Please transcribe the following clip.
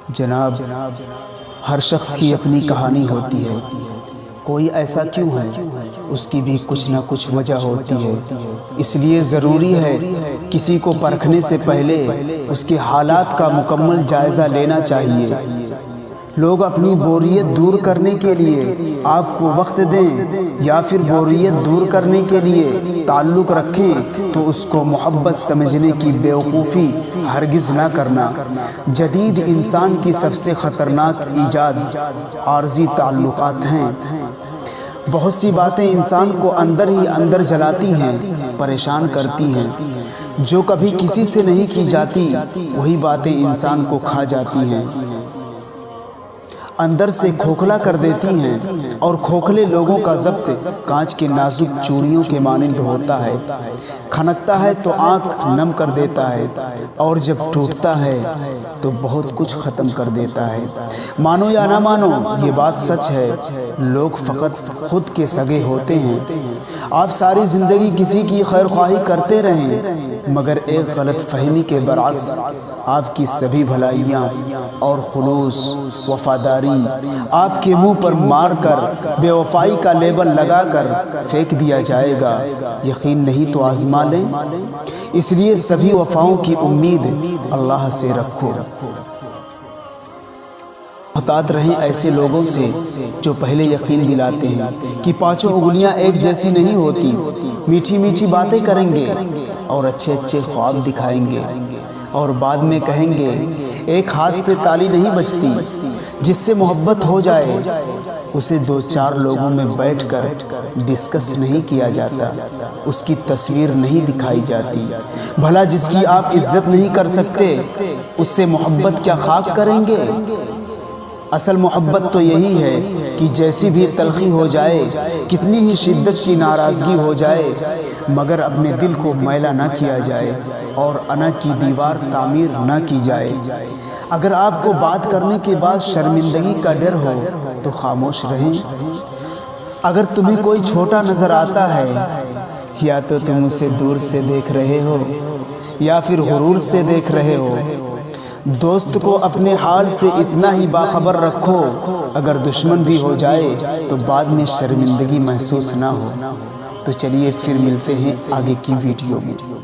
جناب ہر شخص کی اپنی کہانی ہوتی ہے، کوئی ایسا کیوں ہے؟ اس کی بھی کچھ نہ کچھ وجہ ہوتی ہے۔ اس لیے ضروری ہے کسی کو پرکھنے سے پہلے اس کے حالات کا مکمل جائزہ لینا چاہیے۔ لوگ اپنی بوریت دور کرنے کے لیے آپ کو وقت دیں یا پھر بوریت دور کرنے کے لیے تعلق رکھیں تو اس کو محبت سمجھنے کی بیوقوفی ہرگز نہ کرنا۔ جدید انسان کی سب سے خطرناک ایجاد عارضی تعلقات ہیں۔ بہت سی باتیں انسان کو اندر ہی اندر جلاتی ہیں، پریشان کرتی ہیں۔ جو کبھی کسی سے نہیں کی جاتی وہی باتیں انسان کو کھا جاتی ہیں، اندر سے کھوکھلا کر دیتی ہیں، اور کھوکھلے لوگوں کا ضبط کانچ کے نازک چوڑیوں کے مانند ہوتا ہے۔ کھنکتا ہے تو آنکھ نم کر دیتا ہے، اور جب ٹوٹتا ہے تو بہت کچھ ختم کر دیتا ہے۔ مانو یا نہ مانو، یہ بات سچ ہے، لوگ فقط خود کے سگے ہوتے ہیں۔ آپ ساری زندگی کسی کی خیر خواہی کرتے رہیں، مگر ایک غلط فہمی کے برعکس آپ کی سبھی بھلائیاں اور خلوص وفاداری آپ کے منہ پر مار کر بے وفائی کا لیبل لگا کر پھینک دیا جائے گا۔ یقین نہیں تو آزما لیں۔ اس لیے سبھی وفاؤں کی امید اللہ سے رکھو۔ محتاط رہیں ایسے لوگوں سے جو پہلے یقین دلاتے ہیں کہ پانچوں انگلیاں ایک جیسی نہیں ہوتی۔ میٹھی میٹھی باتیں کریں گے اور اچھے اچھے خواب دکھائیں گے، اور بعد میں کہیں گے ایک ہاتھ سے تالی نہیں بجتی۔ جس سے محبت ہو جائے اسے دو چار لوگوں میں بیٹھ کر ڈسکس نہیں کیا جاتا، اس کی تصویر نہیں دکھائی جاتی۔ بھلا جس کی آپ عزت نہیں کر سکتے اس سے محبت کیا خاک کریں گے؟ اصل محبت تو یہی ہے کہ جیسی بھی تلخی ہو جائے، کتنی ہی شدت کی ناراضگی ہو جائے، مگر اپنے دل کو میلا نہ کیا جائے اور انا کی دیوار تعمیر نہ کی جائے۔ اگر آپ کو بات کرنے کے بعد شرمندگی کا ڈر ہو تو خاموش رہیں۔ اگر تمہیں کوئی چھوٹا نظر آتا ہے، یا تو تم اسے دور سے دیکھ رہے ہو یا پھر غرور سے دیکھ رہے ہو۔ دوست کو اپنے حال سے اتنا ہی باخبر رکھو، اگر دشمن بھی ہو جائے تو بعد میں شرمندگی محسوس نہ ہو۔ تو چلیے پھر ملتے ہیں آگے کی ویڈیو میں۔